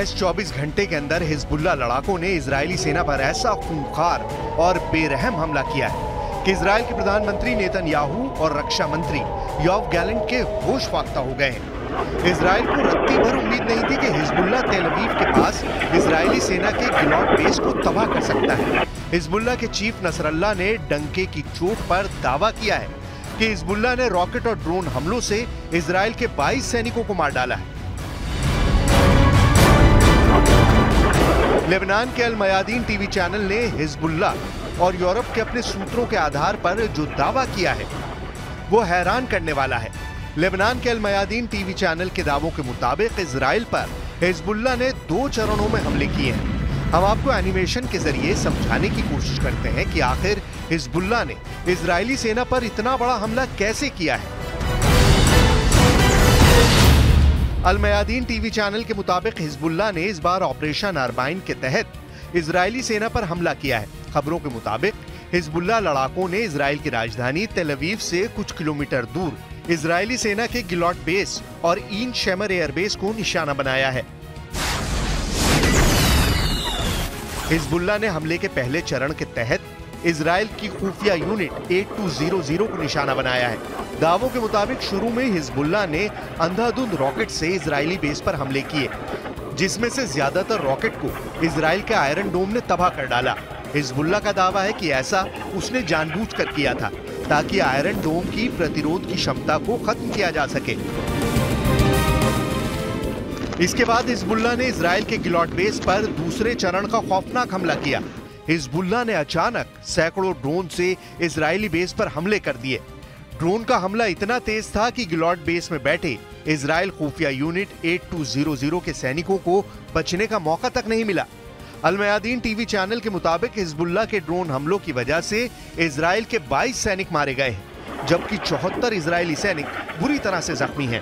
महज 24 घंटे के अंदर हिजबुल्लाह लड़ाकों ने इजरायली सेना पर ऐसा खूंखार और बेरहम हमला किया है कि इजरायल के प्रधानमंत्री नेतन्याहू और रक्षा मंत्री योआव गैलेंट के होश फाख्ता हो गए हैं। इजरायल को रत्ती भर उम्मीद नहीं थी कि हिजबुल्लाह तेल अवीव के पास इजरायली सेना के गिलॉट बेस को तबाह कर सकता है। हिजबुल्लाह के चीफ नसरल्लाह ने डंके की चोट पर दावा किया है कि हिजबुल्लाह ने रॉकेट और ड्रोन हमलों से इजरायल के 22 सैनिकों को मार डाला है। लेबनान के अल मयादीन टीवी चैनल ने हिजबुल्लाह और यूरोप के अपने सूत्रों के आधार पर जो दावा किया है वो हैरान करने वाला है। लेबनान के अल मयादीन टीवी चैनल के दावों के मुताबिक इजराइल पर हिजबुल्लाह ने 2 चरणों में हमले किए हैं। हम आपको एनिमेशन के जरिए समझाने की कोशिश करते हैं कि आखिर हिजबुल्लाह ने इजरायली सेना पर इतना बड़ा हमला कैसे किया है। अल मयादीन टीवी चैनल के मुताबिक हिजबुल्लाह ने इस बार ऑपरेशन अरबाइन के तहत इजरायली सेना पर हमला किया है। खबरों के मुताबिक हिजबुल्लाह लड़ाकों ने इजरायल की राजधानी तेल अवीव से कुछ किलोमीटर दूर इजरायली सेना के गिलॉट बेस और ईन शेमर एयरबेस को निशाना बनाया है। हिजबुल्लाह ने हमले के पहले चरण के तहत इजरायल की खुफिया यूनिट 8200 को निशाना बनाया है। दावों के मुताबिक शुरू में हिजबुल्लाह ने अंधाधुंध रॉकेट से इजरायली बेस पर हमले किए, जिसमें से ज्यादातर रॉकेट को इजरायल के आयरन डोम ने तबाह कर डाला। हिजबुल्लाह का दावा है कि ऐसा उसने जानबूझकर किया था ताकि आयरन डोम की प्रतिरोध की क्षमता को खत्म किया जा सके। इसके बाद हिजबुल्लाह ने इजरायल के गिलॉट बेस पर दूसरे चरण का खौफनाक हमला किया। हिजबुल्लाह ने अचानक सैकड़ों ड्रोन से इजरायली बेस पर हमले कर दिए। ड्रोन का हमला इतना तेज था कि गिलॉट बेस में बैठे इजरायल खुफिया यूनिट 8200 के सैनिकों को बचने का मौका तक नहीं मिला। अल मयादीन टीवी चैनल के मुताबिक हिजबुल्लाह के ड्रोन हमलों की वजह से इजरायल के 22 सैनिक मारे गए हैं, जबकि 74 इजरायली सैनिक बुरी तरह से जख्मी हैं।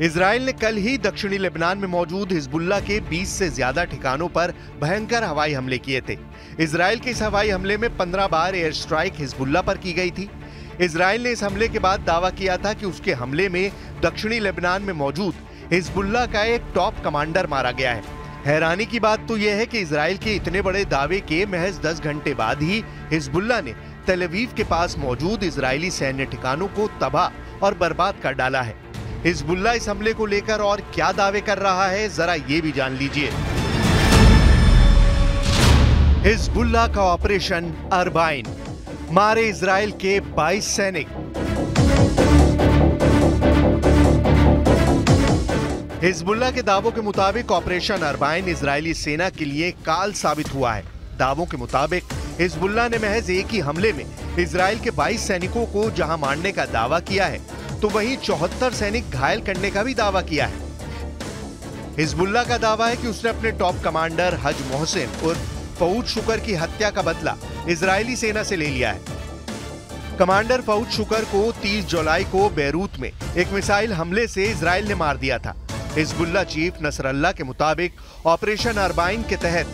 इजरायल ने कल ही दक्षिणी लेबनान में मौजूद हिजबुल्लाह के 20 से ज्यादा ठिकानों पर भयंकर हवाई हमले किए थे। इजरायल के इस हवाई हमले में 15 बार एयर स्ट्राइक हिजबुल्लाह पर की गई थी। इजरायल ने इस हमले के बाद दावा किया था कि उसके हमले में दक्षिणी लेबनान में मौजूद हिजबुल्लाह का एक टॉप कमांडर मारा गया है। हैरानी की बात तो यह है कि इजरायल के इतने बड़े दावे के महज 10 घंटे बाद ही हिजबुल्लाह ने तेल अवीव के पास मौजूद इजरायली सैन्य ठिकानों को तबाह और बर्बाद कर डाला है। हिजबुल्लाह इस हमले को लेकर और क्या दावे कर रहा है, जरा ये भी जान लीजिए। हिजबुल्लाह का ऑपरेशन अरबाइन, मारे इजरायल के 22 सैनिक। हिजबुल्लाह के दावों के मुताबिक ऑपरेशन अरबाइन इजरायली सेना के लिए काल साबित हुआ है। दावों के मुताबिक हिजबुल्लाह ने महज एक ही हमले में इजरायल के 22 सैनिकों को जहां मारने का दावा किया है, तो वहीं 74 सैनिक घायल करने का भी दावा किया है। हिजबुल्लाह का दावा है कि उसने अपने टॉप कमांडर हज मोहसिन उर्फ फऊद शुकर की हत्या का बदला इजरायली सेना से ले लिया है। कमांडर फऊद शुकर को 30 जुलाई को बेरूत में एक मिसाइल हमले से इजरायल ने मार दिया था। हिजबुल्लाह चीफ नसरल्लाह के मुताबिक ऑपरेशन अरबाइन के तहत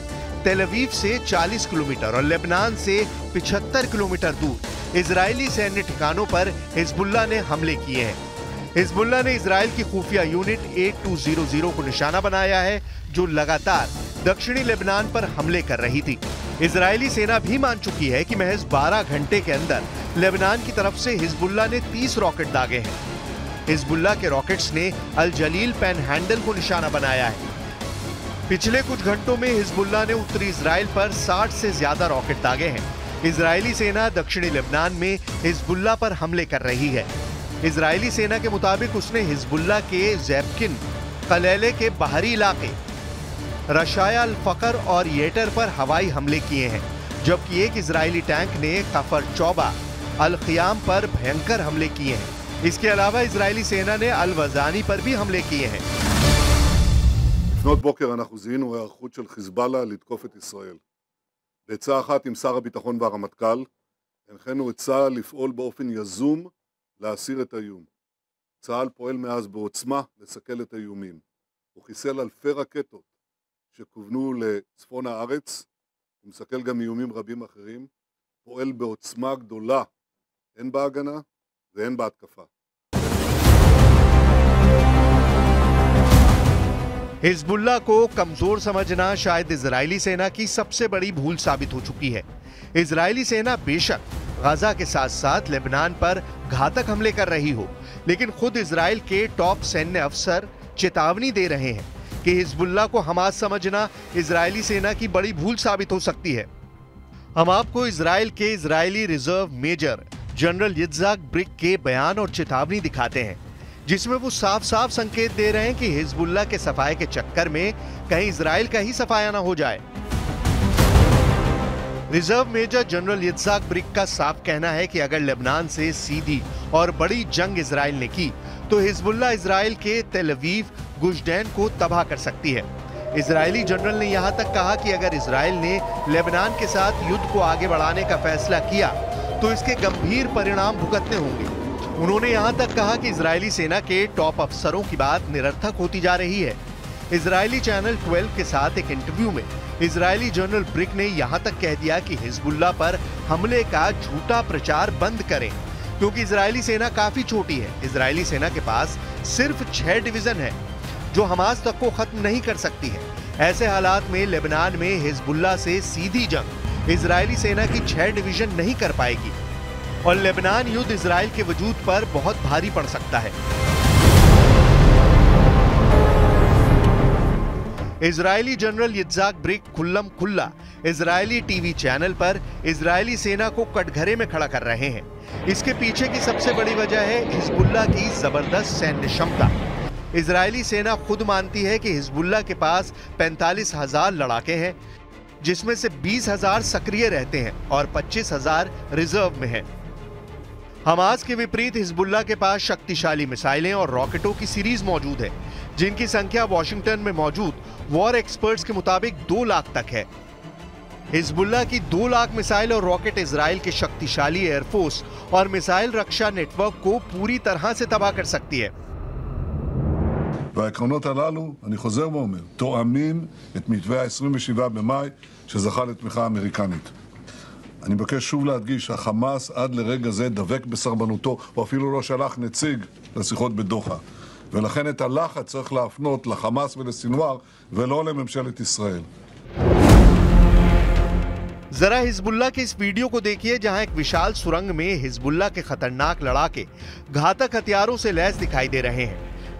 तेल अवीव से 40 किलोमीटर और लेबनान से 75 किलोमीटर दूर इजरायली सैन्य ठिकानों पर हिजबुल्लाह ने हमले किए हैं। हिजबुल्लाह ने इजरायल की खुफिया यूनिट 8200 को निशाना बनाया है, जो लगातार दक्षिणी लेबनान पर हमले कर रही थी। इजरायली सेना भी मान चुकी है कि महज 12 घंटे के अंदर लेबनान की तरफ से हिजबुल्लाह ने 30 रॉकेट दागे हैं। हिजबुल्लाह के रॉकेट्स ने अल जलील पैनहैंडल को निशाना बनाया है। पिछले कुछ घंटों में हिजबुल्लाह ने उत्तरी इजरायल पर 60 से ज्यादा रॉकेट दागे हैं। इजरायली सेना दक्षिणी लेबनान में हिजबुल्लाह पर हमले कर रही है। इजरायली सेना के मुताबिक उसने हिजबुल्लाह के जैबकिन कलेले के बाहरी इलाके रशाया अल फकर और येटर पर हवाई हमले किए हैं, जबकि एक इजरायली टैंक ने कफर चौबा अल खियाम पर भयंकर हमले किए हैं। इसके अलावा इजरायली सेना ने अल वजानी पर भी हमले किए हैं। לפנות בוקר אנחנו זיהינו היערכות של חיזבאללה לתקוף את ישראל. בעצה אחת עם שר הביטחון והרמטכ"ל, הנחינו את צה"ל לפעול באופן יזום להסיר את האיום. צה"ל פועל מאז בעוצמה לסכל את האיומים. הוא חיסל אלפי רקטות שכוונו לצפון הארץ, הוא מסכל גם איומים רבים אחרים, פועל בעוצמה גדולה, הן בהגנה והן בהתקפה. हिजबुल्लाह को कमजोर समझना शायद इजरायली सेना की सबसे बड़ी भूल साबित हो चुकी है। इजरायली सेना बेशक गाजा के साथ साथ लेबनान पर घातक हमले कर रही हो, लेकिन खुद इजराइल के टॉप सैन्य अफसर चेतावनी दे रहे हैं कि हिजबुल्लाह को हमास समझना इजरायली सेना की बड़ी भूल साबित हो सकती है। हम आपको इजराइल के Israeli reserve major general Yitzhak Brik के बयान और चेतावनी दिखाते हैं, जिसमें वो साफ साफ संकेत दे रहे हैं कि हिजबुल्लाह के सफाए के चक्कर में कहीं इजराइल का ही सफाया ना हो जाए। Reserve major general Yitzhak brick का साफ कहना है कि अगर लेबनान से सीधी और बड़ी जंग इजराइल ने की तो हिजबुल्लाह इजराइल के तेल अवीव, गुशदैन को तबाह कर सकती है। इजरायली जनरल ने यहां तक कहा कि अगर इजराइल ने लेबनान के साथ युद्ध को आगे बढ़ाने का फैसला किया तो इसके गंभीर परिणाम भुगतने होंगे। उन्होंने यहां तक कहा कि इजरायली सेना के टॉप अफसरों की बात निरर्थक होती जा रही है। इजरायली चैनल 12 के साथ एक इंटरव्यू में इजरायली जनरल ब्रिक ने यहां तक कह दिया कि हिजबुल्लाह पर हमले का झूठा प्रचार बंद करें, क्योंकि इजरायली सेना काफी छोटी है। इजरायली सेना के पास सिर्फ 6 डिवीजन है जो हमास तक को खत्म नहीं कर सकती है। ऐसे हालात में लेबनान में हिजबुल्लाह से सीधी जंग इजरायली सेना की 6 डिवीजन नहीं कर पाएगी और लेबनान युद्ध इजराइल के वजूद पर बहुत भारी पड़ सकता है। इजरायली जनरल यित्ज़हाक ब्रिक खुल्लम खुल्ला इजरायली टीवी चैनल पर इजरायली सेना को कटघरे में खड़ा कर रहे हैं। इसके पीछे की सबसे बड़ी वजह है हिजबुल्लाह की जबरदस्त सैन्य क्षमता। इजरायली सेना खुद मानती है कि हिजबुल्लाह के पास 45,000 लड़ाके हैं, जिसमें से 20,000 सक्रिय रहते हैं और 25,000 रिजर्व में हैं। हमास के विपरीत हिजबुल्लाह के पास शक्तिशाली मिसाइलें और रॉकेटों की सीरीज मौजूद है, जिनकी संख्या वॉशिंगटन में मौजूद वॉर एक्सपर्ट्स के मुताबिक 2 लाख तक है। हिजबुल्लाह की 2 लाख मिसाइल और रॉकेट इजराइल के शक्तिशाली एयरफोर्स और मिसाइल रक्षा नेटवर्क को पूरी तरह से तबाह कर सकती है। והעקרונות הללו, אני חוזר ואומר, תואמים את מתווה ה-27 במאי שזכה לתמיכה אמריקנית. אני מבקש שוב להדגיש שהחמאס עד לרגע זה דבק בסרבנותו, או אפילו לא שלח נציג לשיחות בדוחה. ולכן את הלחץ צריך להפנות לחמאס ולסינואר ולא לממשלת ישראל. जरा हिजबुल्लाह के इस वीडियो को देखिए, जहां एक विशाल सुरंग में हिजबुल्लाह के खतरनाक लड़ाके घातक हथियारों से लैस दिखाई दे रहे हैं।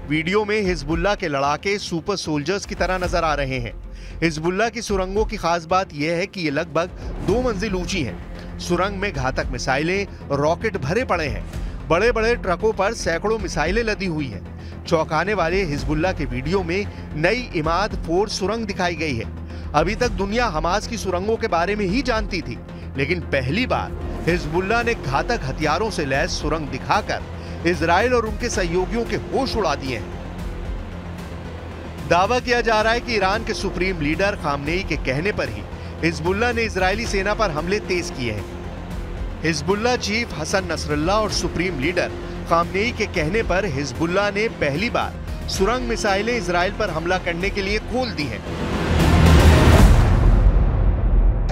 वीडियो में हिजबुल्लाह के लड़ाके सुपर सोल्जर्स की तरह नजर आ रहे हैं। हिजबुल्लाह की सुरंगों की खास बात यह है कि ये लगभग 2 मंजिल ऊंची हैं। सुरंग में घातक मिसाइलें, रॉकेट भरे पड़े हैं। बड़े बड़े ट्रकों पर सैकड़ों मिसाइलें लदी हुई हैं। चौंकाने वाले हिजबुल्लाह के वीडियो में नई इमाद 4 सुरंग दिखाई गई है। अभी तक दुनिया हमास की सुरंगों के बारे में ही जानती थी, लेकिन पहली बार हिजबुल्लाह ने घातक हथियारों से लैस सुरंग दिखाकर इजराइल और उनके सहयोगियों के होश उड़ा दिए हैं। दावा किया जा रहा है कि ईरान के सुप्रीम लीडर खामनेई के कहने पर ही हिजबुल्लाह ने इजरायली सेना पर हमले तेज किए हैं। हिजबुल्लाह चीफ हसन नसरल्लाह और सुप्रीम लीडर खामनेई के कहने पर हिजबुल्लाह ने पहली बार सुरंग मिसाइलें इजराइल पर हमला करने के लिए खोल दी हैं।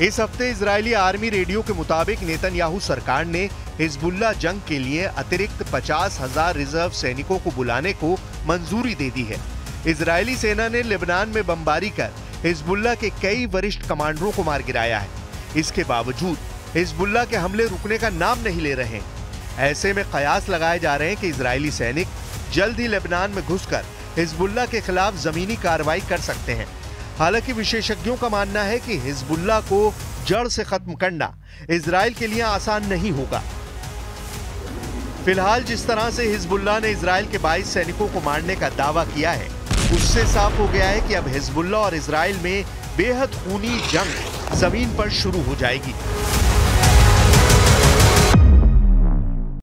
इस हफ्ते इजरायली आर्मी रेडियो के मुताबिक नेतन्याहू सरकार ने हिजबुल्लाह जंग के लिए अतिरिक्त 50,000 रिजर्व सैनिकों को बुलाने को मंजूरी दे दी है। इजरायली सेना ने लेबनान में बमबारी कर हिजबुल्लाह के कई वरिष्ठ कमांडरों को मार गिराया है। इसके बावजूद हिजबुल्लाह के हमले रुकने का नाम नहीं ले रहे हैं। ऐसे में कयास लगाए जा रहे हैं कि इजरायली सैनिक जल्द ही लेबनान में घुसकर हिजबुल्लाह के खिलाफ जमीनी कार्रवाई कर सकते हैं। हालांकि विशेषज्ञों का मानना है कि हिजबुल्लाह को जड़ से खत्म करना इजराइल के लिए आसान नहीं होगा। फिलहाल जिस तरह से हिजबुल्लाह ने इजराइल के 22 सैनिकों को मारने का दावा किया है, उससे साफ हो गया है कि अब हिजबुल्लाह और इजराइल में बेहद खूनी जंग जमीन पर शुरू हो जाएगी।